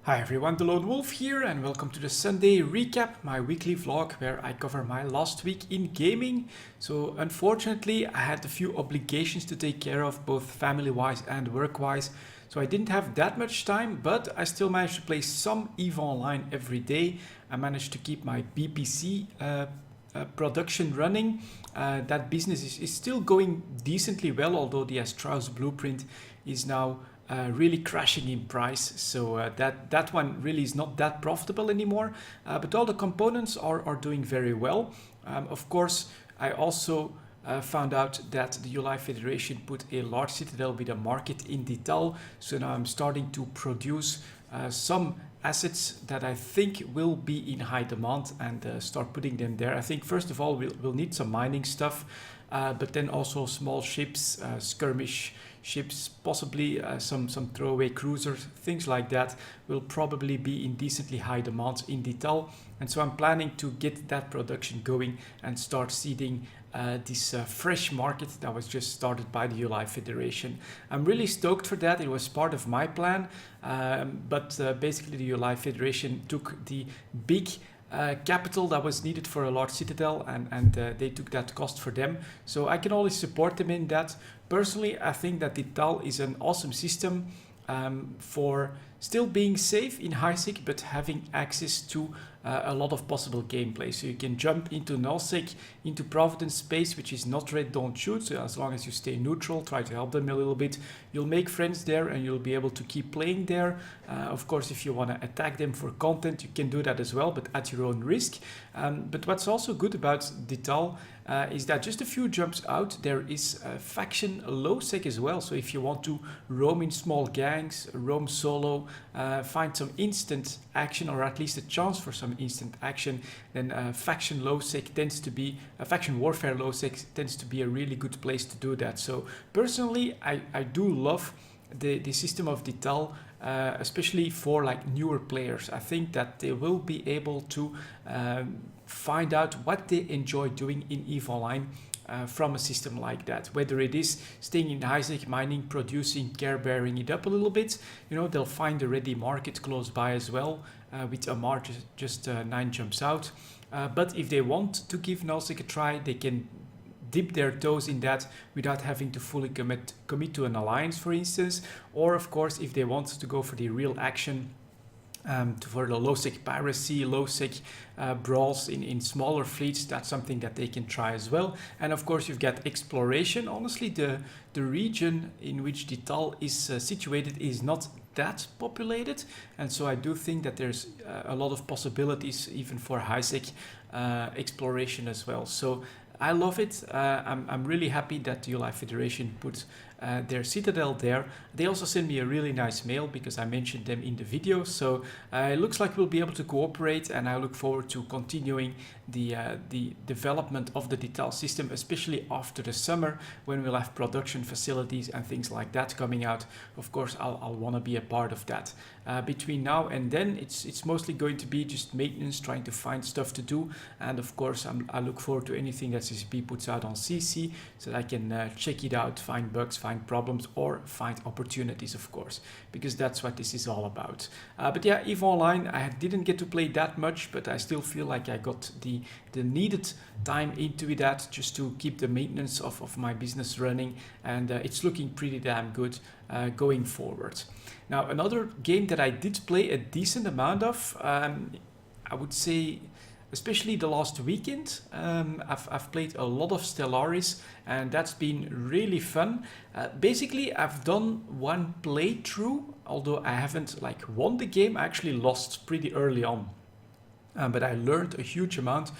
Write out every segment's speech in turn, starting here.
Hi everyone, delonewolf here and welcome to the Sunday recap, my weekly vlog where I cover my last week in gaming. So unfortunately I had a few obligations to take care of, both family-wise and work-wise. So I didn't have that much time, but I still managed to play some EVE Online every day. I managed to keep my BPC production running. That business is still going decently well, although the Strauss blueprint is now really crashing in price, so that one really is not that profitable anymore, but all the components are doing very well. Of course, I also found out that the UI Federation put a large citadel with a market in Dital, so now I'm starting to produce some assets that I think will be in high demand and start putting them there. I think first of all we'll need some mining stuff, but then also small ships, skirmish ships, possibly some throwaway cruisers, things like that will probably be in decently high demand in Dital. And so I'm planning to get that production going and start seeding this fresh market that was just started by the UI Federation. I'm really stoked for that. It was part of my plan, but basically the UI Federation took the big capital that was needed for a large citadel and they took that cost for them. So I can only support them in that. Personally, I think that Dital is an awesome system for still being safe in HiSec, but having access to a lot of possible gameplay. So you can jump into nullsec, into Providence space, which is not red, don't shoot. So as long as you stay neutral, try to help them a little bit, you'll make friends there and you'll be able to keep playing there. Of course, if you want to attack them for content, you can do that as well, but at your own risk. But what's also good about Dital is that just a few jumps out, there is faction low sec as well. So if you want to roam in small gangs, roam solo, find some instant action, or at least a chance for some instant action, then faction low sec tends to be, faction warfare low sec tends to be a really good place to do that. So personally, I do love the system of Dital, especially for like newer players. I think that they will be able to find out what they enjoy doing in EVE Online from a system like that. Whether it is staying in HiSec, mining, producing, care bearing it up a little bit, you know, they'll find a ready market close by as well, with Amar just 9 jumps out. But if they want to give nullsec a try, they can dip their toes in that without having to fully commit to an alliance, for instance. Or of course, if they want to go for the real action, for the low-sec piracy, low-sec brawls in smaller fleets, that's something that they can try as well. And of course, you've got exploration. Honestly, the region in which Dital is situated is not that populated, and so I do think that there's a lot of possibilities even for HiSec exploration as well. So I love it. I'm really happy that the UI Federation put their citadel there. They also sent me a really nice mail because I mentioned them in the video. So it looks like we'll be able to cooperate, and I look forward to continuing the development of the Dital system, especially after the summer when we'll have production facilities and things like that coming out. Of course, I'll want to be a part of that. Between now and then, it's mostly going to be just maintenance, trying to find stuff to do, and of course, I look forward to anything that CCP puts out on CC so that I can check it out, find bugs, find problems, or find opportunities, of course, because that's what this is all about. But yeah, EVE Online, I didn't get to play that much, but I still feel like I got the needed time into that just to keep the maintenance of my business running, and it's looking pretty damn good going forward. Now, another game that I did play a decent amount of, I would say, especially the last weekend, I've played a lot of Stellaris, and that's been really fun. Basically, I've done one playthrough, although I haven't like won the game. I actually lost pretty early on. But I learned a huge amount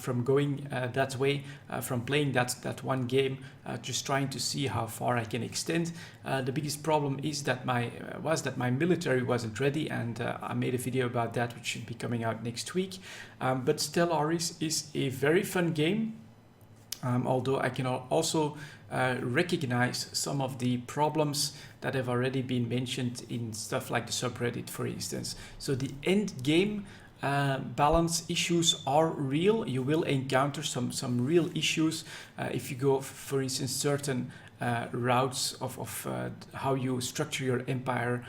from going that way, from playing that one game, just trying to see how far I can extend. The biggest problem is that my military wasn't ready, and I made a video about that, which should be coming out next week. But Stellaris is a very fun game, although I can also recognize some of the problems that have already been mentioned in stuff like the subreddit, for instance. So the end game balance issues are real. You will encounter some real issues if you go, for instance, certain routes of how you structure your empire,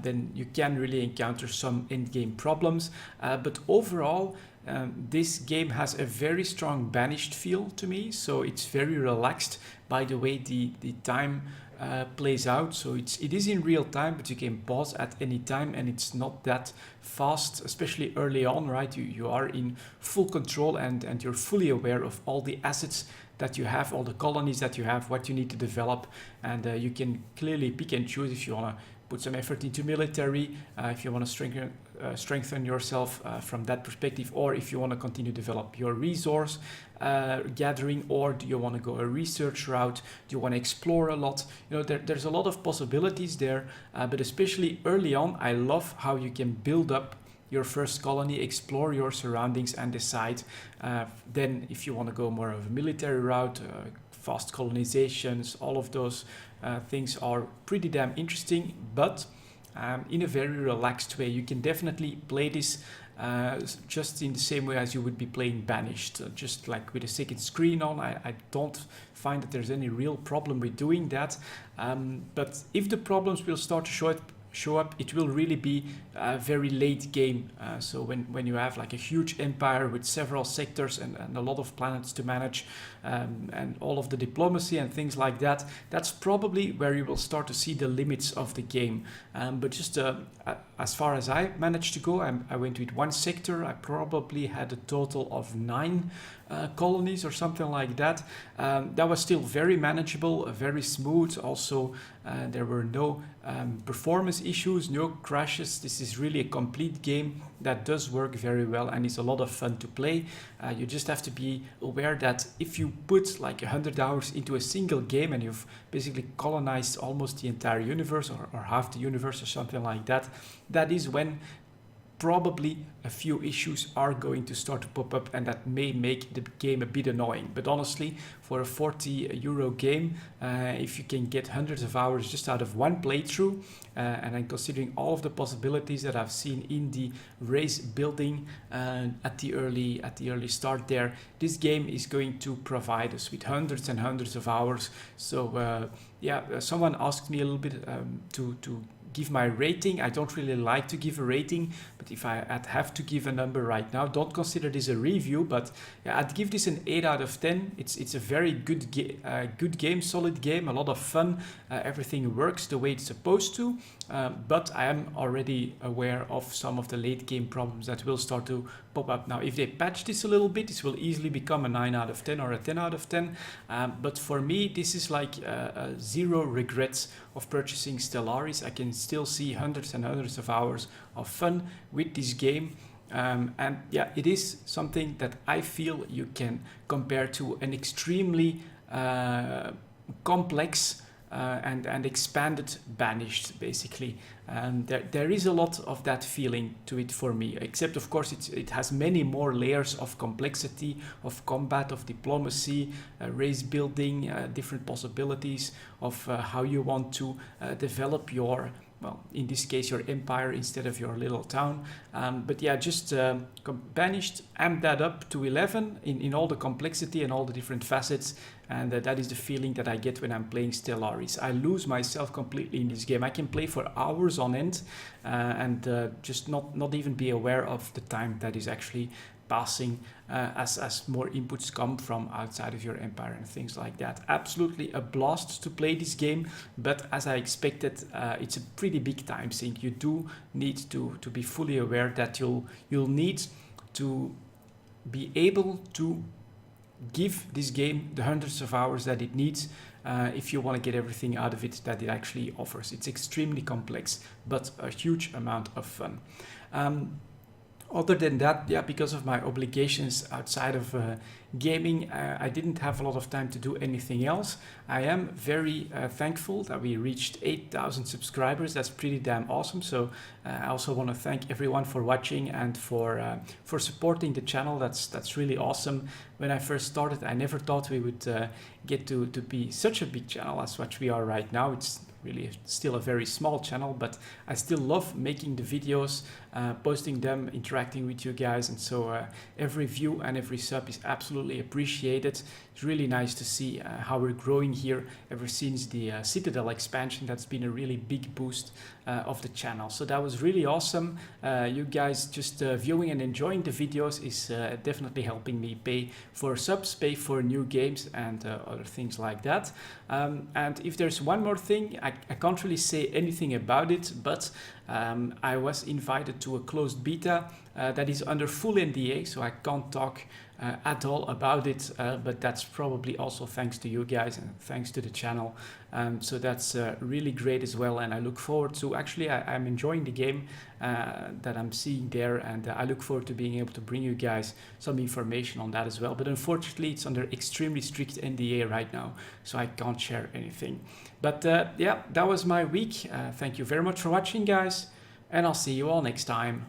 then you can really encounter some end-game problems. But overall, this game has a very strong banished feel to me, so it's very relaxed by the way the time plays out. So it is in real time, but you can pause at any time, and it's not that fast, especially early on, right? You are in full control, and you're fully aware of all the assets that you have, all the colonies that you have, what you need to develop, and you can clearly pick and choose if you want to put some effort into military, if you want to strengthen yourself from that perspective, or if you want to continue to develop your resource gathering, or do you want to go a research route, do you want to explore a lot? You know, there's a lot of possibilities there, but especially early on, I love how you can build up your first colony, explore your surroundings, and decide then if you want to go more of a military route, fast colonizations, all of those things are pretty damn interesting, but in a very relaxed way. You can definitely play this just in the same way as you would be playing Banished, just like with a second screen on. I don't find that there's any real problem with doing that, but if the problems will start to show up, it will really be a very late game. So when you have like a huge empire with several sectors and a lot of planets to manage, and all of the diplomacy and things like that, that's probably where you will start to see the limits of the game. But just as far as I managed to go, I went with one sector. I probably had a total of 9 colonies or something like that. That was still very manageable, very smooth. Also, there were no performance issues, no crashes. This is really a complete game that does work very well and is a lot of fun to play. You just have to be aware that if you put like 100 hours into a single game and you've basically colonized almost the entire universe, or half the universe or something like that, that is when probably a few issues are going to start to pop up, and that may make the game a bit annoying. But honestly, for a €40 game, if you can get hundreds of hours just out of one playthrough, and I'm considering all of the possibilities that I've seen in the race building at the early start there, this game is going to provide us with hundreds and hundreds of hours. So someone asked me a little bit to give my rating. I don't really like to give a rating, but if I'd have to give a number right now, don't consider this a review, but I'd give this an 8 out of 10. It's a very good game, solid game, a lot of fun. Everything works the way it's supposed to, but I am already aware of some of the late game problems that will start to pop up. Now, if they patch this a little bit, this will easily become a 9 out of 10 or a 10 out of 10. But for me, this is like zero regrets of purchasing Stellaris. I can still see hundreds and hundreds of hours of fun with this game. And yeah, it is something that I feel you can compare to an extremely complex and expanded Banished, basically. There is a lot of that feeling to it for me, except of course it has many more layers of complexity, of combat, of diplomacy, race building, different possibilities of how you want to develop your, well, in this case, your empire instead of your little town. But yeah, just Banished, amp that up to 11 in all the complexity and all the different facets. And that is the feeling that I get when I'm playing Stellaris. I lose myself completely in this game. I can play for hours on end and just not even be aware of the time that is actually passing as more inputs come from outside of your empire and things like that. Absolutely a blast to play this game, but as I expected, it's a pretty big time sink. You do need to be fully aware that you'll need to be able to give this game the hundreds of hours that it needs if you want to get everything out of it that it actually offers. It's extremely complex, but a huge amount of fun. Other than that, yeah, because of my obligations outside of gaming, I didn't have a lot of time to do anything else. I am very thankful that we reached 8,000 subscribers. That's pretty damn awesome. So I also want to thank everyone for watching and for supporting the channel. That's really awesome. When I first started, I never thought we would get to be such a big channel as what we are right now. It's really still a very small channel, but I still love making the videos, posting them, interacting with you guys, and so every view and every sub is absolutely appreciated. It's really nice to see how we're growing here ever since the Citadel expansion. That's been a really big boost of the channel, so that was really awesome. You guys just viewing and enjoying the videos is definitely helping me pay for subs, pay for new games, and other things like that. And if there's one more thing, I can't really say anything about it, but I was invited to a closed beta that is under full NDA, so I can't talk at all about it, but that's probably also thanks to you guys and thanks to the channel. So that's really great as well, and I look forward to, actually I'm enjoying the game that I'm seeing there, and I look forward to being able to bring you guys some information on that as well. But unfortunately it's under extremely strict NDA right now, so I can't share anything. But yeah, that was my week. Thank you very much for watching, guys, and I'll see you all next time.